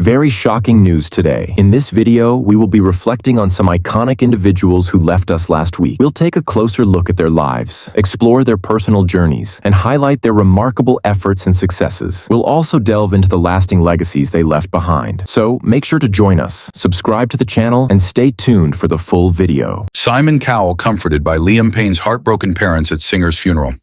Very shocking news today. In this video, we will be reflecting on some iconic individuals who left us last week. We'll take a closer look at their lives, explore their personal journeys, and highlight their remarkable efforts and successes. We'll also delve into the lasting legacies they left behind. So make sure to join us, subscribe to the channel, and stay tuned for the full video. Simon Cowell comforted by Liam Payne's heartbroken parents at singer's funeral.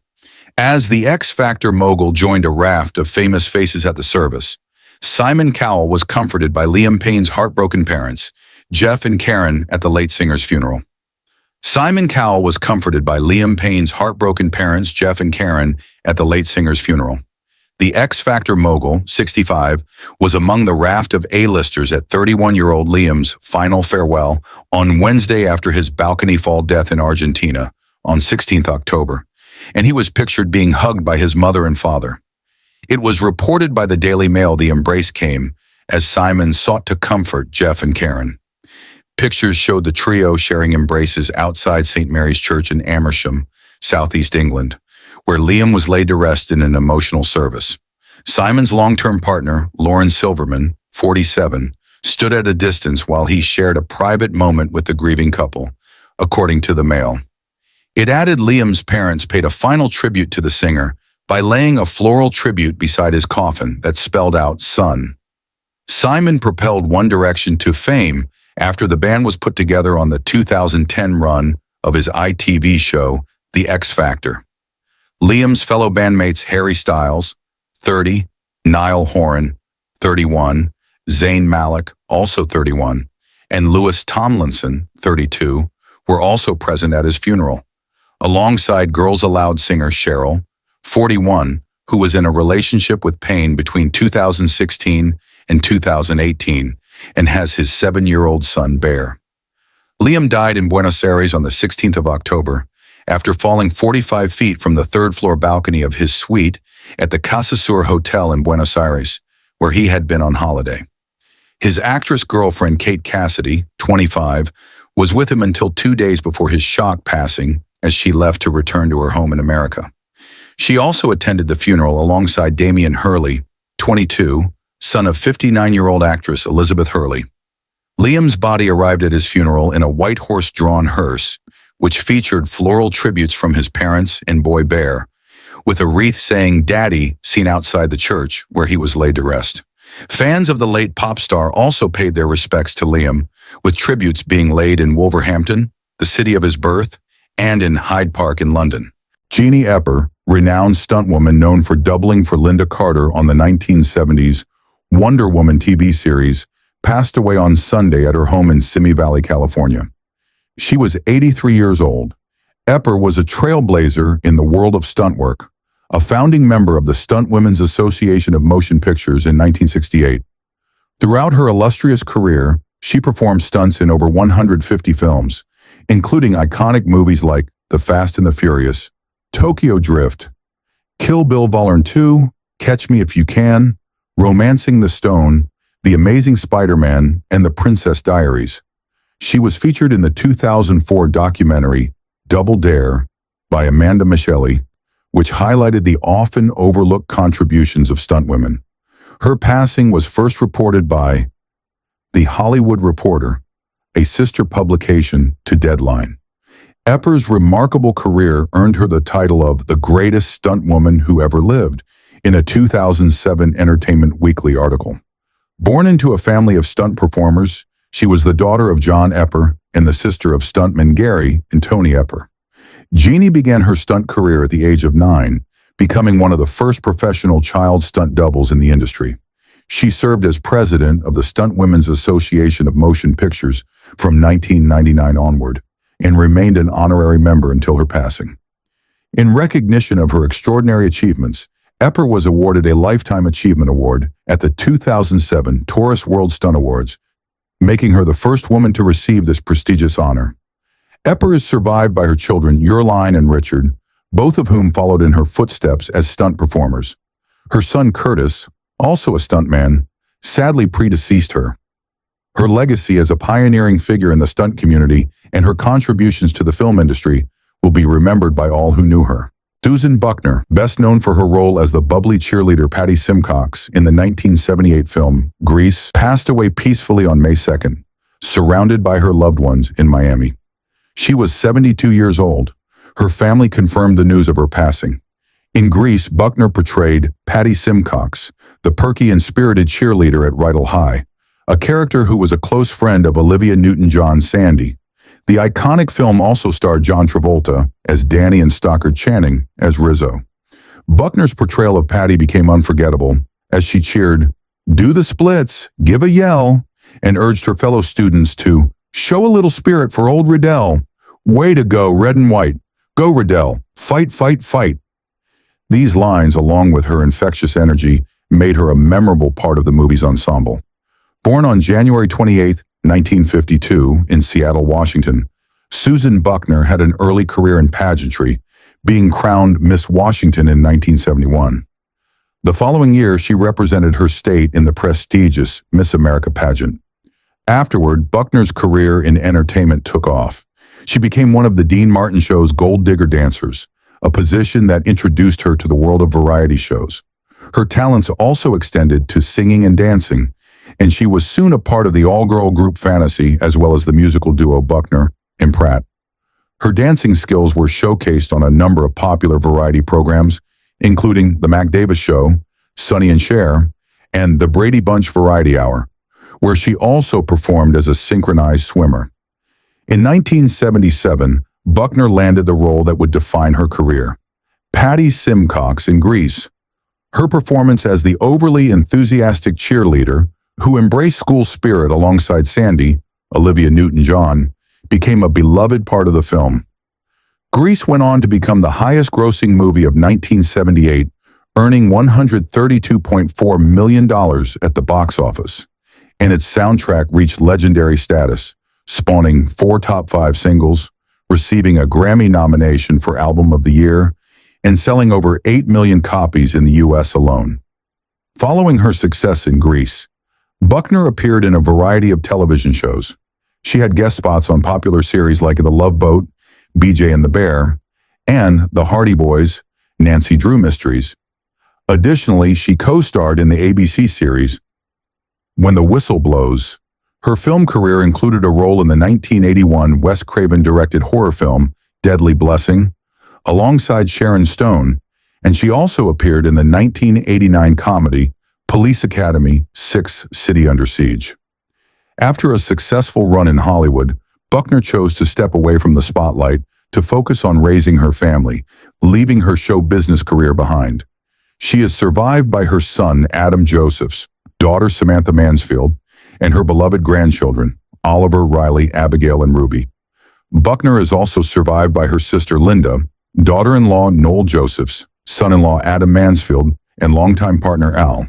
As the X Factor mogul joined a raft of famous faces at the service, Simon Cowell was comforted by Liam Payne's heartbroken parents, Jeff and Karen, at the late singer's funeral. Simon Cowell was comforted by Liam Payne's heartbroken parents, Jeff and Karen, at the late singer's funeral. The X Factor mogul, 65, was among the raft of A-listers at 31-year-old Liam's final farewell on Wednesday after his balcony fall death in Argentina on 16th October, and he was pictured being hugged by his mother and father. It was reported by the Daily Mail the embrace came as Simon sought to comfort Jeff and Karen. Pictures showed the trio sharing embraces outside St. Mary's Church in Amersham, southeast England, where Liam was laid to rest in an emotional service. Simon's long-term partner, Lauren Silverman, 47, stood at a distance while he shared a private moment with the grieving couple, according to the Mail. It added Liam's parents paid a final tribute to the singer by laying a floral tribute beside his coffin that spelled out "Son." Simon propelled One Direction to fame after the band was put together on the 2010 run of his ITV show, The X Factor. Liam's fellow bandmates Harry Styles, 30, Niall Horan, 31, Zayn Malik, also 31, and Louis Tomlinson, 32, were also present at his funeral, alongside Girls Aloud singer Cheryl, 41, who was in a relationship with Payne between 2016 and 2018 and has his 7-year-old son Bear. Liam died in Buenos Aires on the 16th of October after falling 45 feet from the third-floor balcony of his suite at the Casa Sur Hotel in Buenos Aires, where he had been on holiday. His actress girlfriend Kate Cassidy, 25, was with him until 2 days before his shock passing as she left to return to her home in America. She also attended the funeral alongside Damian Hurley, 22, son of 59-year-old actress Elizabeth Hurley. Liam's body arrived at his funeral in a white horse-drawn hearse, which featured floral tributes from his parents and boy Bear, with a wreath saying "Daddy" seen outside the church where he was laid to rest. Fans of the late pop star also paid their respects to Liam, with tributes being laid in Wolverhampton, the city of his birth, and in Hyde Park in London. Jeannie Epper, renowned stuntwoman known for doubling for Linda Carter on the 1970s Wonder Woman TV series, passed away on Sunday at her home in Simi Valley, California. She was 83 years old. Epper was a trailblazer in the world of stunt work, a founding member of the Stunt Women's Association of Motion Pictures in 1968. Throughout her illustrious career, she performed stunts in over 150 films, including iconic movies like The Fast and the Furious, Tokyo Drift, Kill Bill Vol. 2, Catch Me If You Can, Romancing the Stone, The Amazing Spider-Man, and The Princess Diaries. She was featured in the 2004 documentary Double Dare by Amanda Michelli, which highlighted the often overlooked contributions of stunt women. Her passing was first reported by The Hollywood Reporter, a sister publication to Deadline. Epper's remarkable career earned her the title of the greatest stunt woman who ever lived in a 2007 Entertainment Weekly article. Born into a family of stunt performers, she was the daughter of John Epper and the sister of stuntmen Gary and Tony Epper. Jeannie began her stunt career at the age of 9, becoming one of the first professional child stunt doubles in the industry. She served as president of the Stunt Women's Association of Motion Pictures from 1999 onward, and remained an honorary member until her passing. In recognition of her extraordinary achievements, Epper was awarded a Lifetime Achievement Award at the 2007 Taurus World Stunt Awards, making her the first woman to receive this prestigious honor. Epper is survived by her children Yerline and Richard, both of whom followed in her footsteps as stunt performers. Her son Curtis, also a stuntman, sadly predeceased her. Her legacy as a pioneering figure in the stunt community and her contributions to the film industry will be remembered by all who knew her. Susan Buckner, best known for her role as the bubbly cheerleader Patty Simcox in the 1978 film Grease, passed away peacefully on May 2nd, surrounded by her loved ones in Miami. She was 72 years old. Her family confirmed the news of her passing. In Grease, Buckner portrayed Patty Simcox, the perky and spirited cheerleader at Rydell High, a character who was a close friend of Olivia Newton-John's Sandy. The iconic film also starred John Travolta as Danny and Stockard Channing as Rizzo. Buckner's portrayal of Patty became unforgettable as she cheered, "Do the splits, give a yell," and urged her fellow students to show a little spirit for old Rydell. "Way to go, red and white. Go Rydell. Fight, fight, fight." These lines, along with her infectious energy, made her a memorable part of the movie's ensemble. Born on January 28, 1952, in Seattle, Washington, Susan Buckner had an early career in pageantry, being crowned Miss Washington in 1971. The following year, she represented her state in the prestigious Miss America pageant. Afterward, Buckner's career in entertainment took off. She became one of the Dean Martin Show's Gold Digger dancers, a position that introduced her to the world of variety shows. Her talents also extended to singing and dancing, and she was soon a part of the all-girl group Fantasy as well as the musical duo Buckner and Pratt. Her dancing skills were showcased on a number of popular variety programs, including The Mac Davis Show, Sonny and Cher, and The Brady Bunch Variety Hour, where she also performed as a synchronized swimmer. In 1977, Buckner landed the role that would define her career, Patty Simcox in Grease. Her performance as the overly enthusiastic cheerleader who embraced school spirit alongside Sandy, Olivia Newton-John, became a beloved part of the film. Grease went on to become the highest-grossing movie of 1978, earning $132.4 million at the box office, and its soundtrack reached legendary status, spawning 4 top 5 singles, receiving a Grammy nomination for Album of the Year, and selling over 8 million copies in the U.S. alone. Following her success in Grease, Buckner appeared in a variety of television shows. She had guest spots on popular series like The Love Boat, BJ and the Bear, and The Hardy Boys, Nancy Drew Mysteries. Additionally, she co-starred in the ABC series When the Whistle Blows. Her film career included a role in the 1981 Wes Craven-directed horror film Deadly Blessing, alongside Sharon Stone, and she also appeared in the 1989 comedy Police Academy 6 City Under Siege. After a successful run in Hollywood, Buckner chose to step away from the spotlight to focus on raising her family, leaving her show business career behind. She is survived by her son, Adam Josephs, daughter Samantha Mansfield, and her beloved grandchildren, Oliver, Riley, Abigail, and Ruby. Buckner is also survived by her sister Linda, daughter-in-law Noel Josephs, son-in-law Adam Mansfield, and longtime partner Al.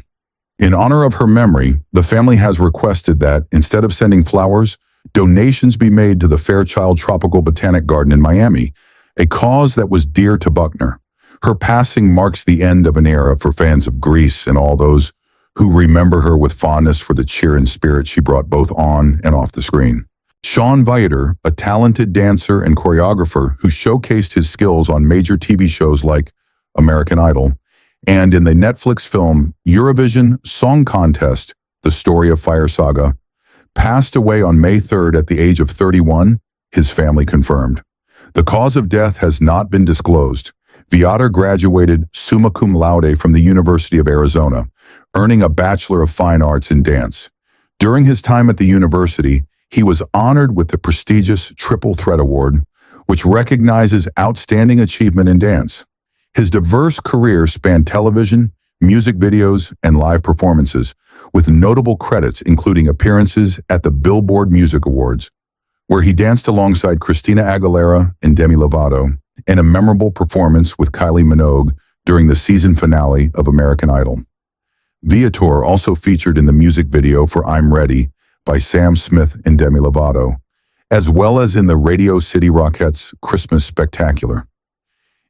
In honor of her memory, the family has requested that, instead of sending flowers, donations be made to the Fairchild Tropical Botanic Garden in Miami, a cause that was dear to Buckner. Her passing marks the end of an era for fans of Grease and all those who remember her with fondness for the cheer and spirit she brought both on and off the screen. Sean Viter, a talented dancer and choreographer who showcased his skills on major TV shows like American Idol and in the Netflix film Eurovision Song Contest, The Story of Fire Saga, passed away on May 3rd at the age of 31, his family confirmed. The cause of death has not been disclosed. Viter graduated summa cum laude from the University of Arizona, earning a Bachelor of Fine Arts in Dance. During his time at the university, he was honored with the prestigious Triple Threat Award, which recognizes outstanding achievement in dance. His diverse career spanned television, music videos, and live performances, with notable credits including appearances at the Billboard Music Awards, where he danced alongside Christina Aguilera and Demi Lovato, and a memorable performance with Kylie Minogue during the season finale of American Idol. Viator also featured in the music video for I'm Ready by Sam Smith and Demi Lovato, as well as in the Radio City Rockettes' Christmas Spectacular.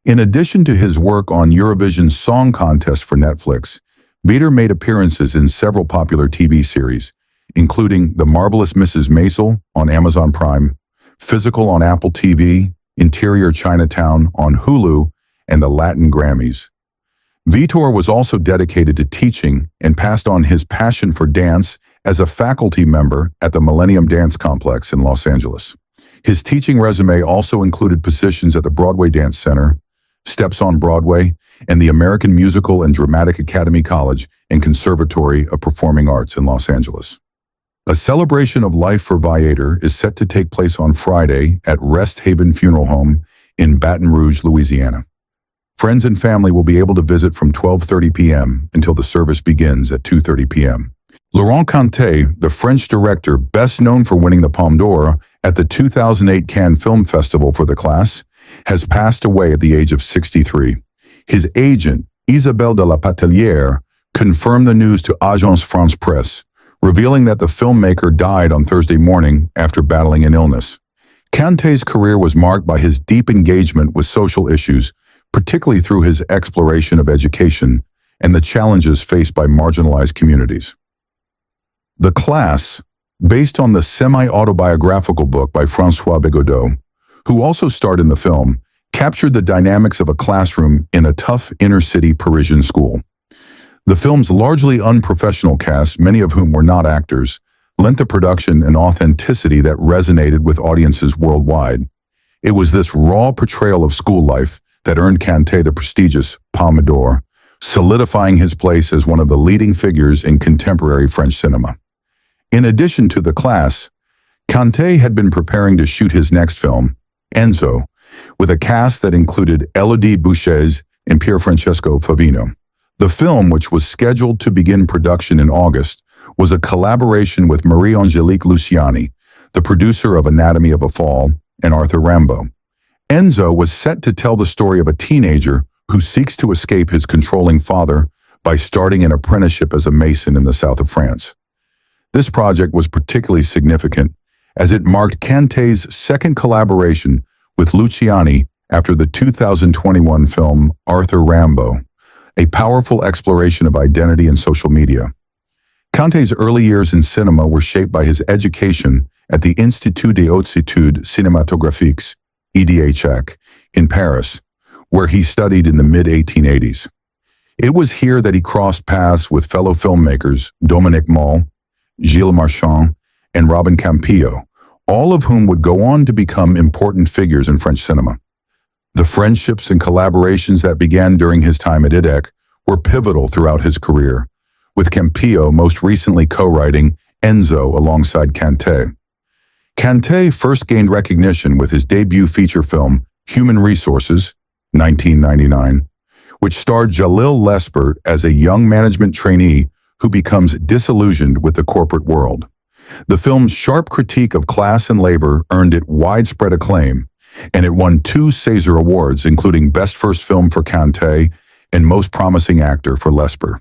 In addition to his work on Eurovision Song Contest for Netflix, Viter made appearances in several popular TV series, including The Marvelous Mrs. Maisel on Amazon Prime, Physical on Apple TV, Interior Chinatown on Hulu, and the Latin Grammys. Vitor was also dedicated to teaching and passed on his passion for dance as a faculty member at the Millennium Dance Complex in Los Angeles. His teaching resume also included positions at the Broadway Dance Center, Steps on Broadway, and the American Musical and Dramatic Academy College and Conservatory of Performing Arts in Los Angeles. A celebration of life for Viator is set to take place on Friday at Rest Haven Funeral Home in Baton Rouge, Louisiana. Friends and family will be able to visit from 12:30 p.m. until the service begins at 2:30 p.m. Laurent Canté, the French director best known for winning the Palme d'Or at the 2008 Cannes Film Festival for The Class, has passed away at the age of 63. His agent, Isabelle de la Patelière, confirmed the news to Agence France Presse, revealing that the filmmaker died on Thursday morning after battling an illness. Canté's career was marked by his deep engagement with social issues, particularly through his exploration of education and the challenges faced by marginalized communities. The Class, based on the semi-autobiographical book by François Bigodeau, who also starred in the film, captured the dynamics of a classroom in a tough inner-city Parisian school. The film's largely unprofessional cast, many of whom were not actors, lent the production an authenticity that resonated with audiences worldwide. It was this raw portrayal of school life that earned Canté the prestigious Palme d'Or, solidifying his place as one of the leading figures in contemporary French cinema. In addition to The Class, Canté had been preparing to shoot his next film, Enzo, with a cast that included Elodie Bouchez and Pierfrancesco Favino. The film, which was scheduled to begin production in August, was a collaboration with Marie-Angélique Luciani, the producer of Anatomy of a Fall, and Arthur Rimbaud. Enzo was set to tell the story of a teenager who seeks to escape his controlling father by starting an apprenticeship as a mason in the south of France. This project was particularly significant as it marked Canté's second collaboration with Luciani after the 2021 film Arthur Rimbaud, a powerful exploration of identity and social media. Canté's early years in cinema were shaped by his education at the Institut des Hautes Études Cinématographiques, EDHEC, in Paris, where he studied in the mid-1880s. It was here that he crossed paths with fellow filmmakers Dominique Moll, Gilles Marchand, and Robin Campillo, all of whom would go on to become important figures in French cinema. The friendships and collaborations that began during his time at IDEC were pivotal throughout his career, with Campillo most recently co-writing Enzo alongside Canté. Canté first gained recognition with his debut feature film Human Resources, 1999, which starred Jalil Lespert as a young management trainee who becomes disillusioned with the corporate world. The film's sharp critique of class and labor earned it widespread acclaim, and it won 2 César Awards, including Best First Film for Canté and Most Promising Actor for Lespert.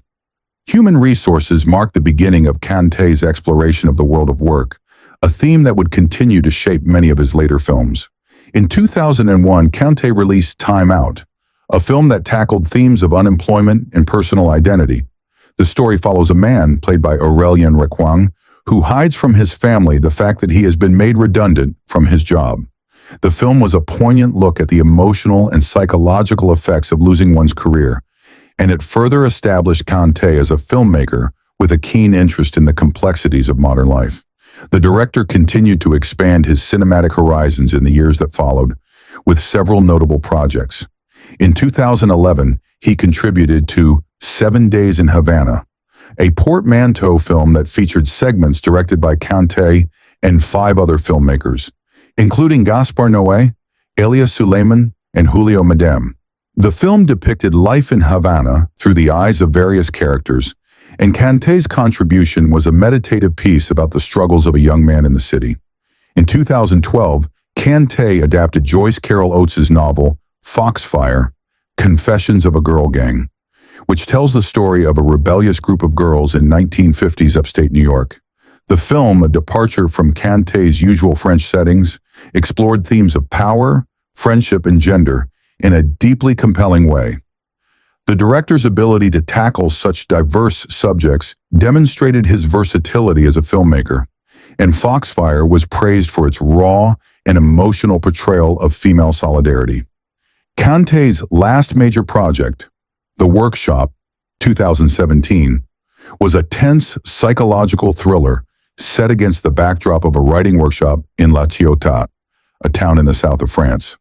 Human Resources marked the beginning of Canté's exploration of the world of work, a theme that would continue to shape many of his later films. In 2001, Canté released Time Out, a film that tackled themes of unemployment and personal identity. The story follows a man, played by Aurélien Requang, who hides from his family the fact that he has been made redundant from his job. The film was a poignant look at the emotional and psychological effects of losing one's career, and it further established Canté as a filmmaker with a keen interest in the complexities of modern life. The director continued to expand his cinematic horizons in the years that followed, with several notable projects. In 2011, he contributed to 7 Days in Havana, a portmanteau film that featured segments directed by Canté and 5 other filmmakers, including Gaspar Noé, Elia Suleiman, and Julio Medem. The film depicted life in Havana through the eyes of various characters, and Canté's contribution was a meditative piece about the struggles of a young man in the city. In 2012, Canté adapted Joyce Carol Oates' novel, Foxfire, Confessions of a Girl Gang, which tells the story of a rebellious group of girls in 1950s upstate New York. The film, a departure from Canté's usual French settings, explored themes of power, friendship, and gender in a deeply compelling way. The director's ability to tackle such diverse subjects demonstrated his versatility as a filmmaker, and Foxfire was praised for its raw and emotional portrayal of female solidarity. Kante's last major project, The Workshop, 2017, was a tense psychological thriller set against the backdrop of a writing workshop in La Ciotat, a town in the south of France.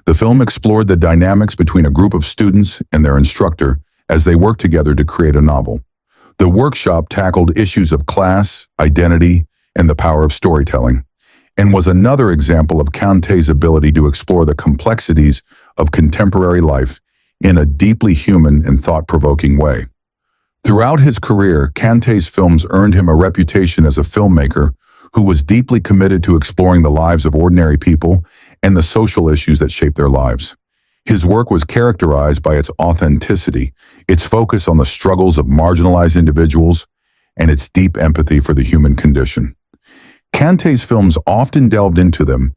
The film explored the dynamics between a group of students and their instructor as they worked together to create a novel. The workshop tackled issues of class, identity, and the power of storytelling, and was another example of Kante's ability to explore the complexities of contemporary life in a deeply human and thought-provoking way. Throughout his career, Kante's films earned him a reputation as a filmmaker who was deeply committed to exploring the lives of ordinary people and the social issues that shape their lives. His work was characterized by its authenticity, its focus on the struggles of marginalized individuals, and its deep empathy for the human condition. Kante's films often delved into them,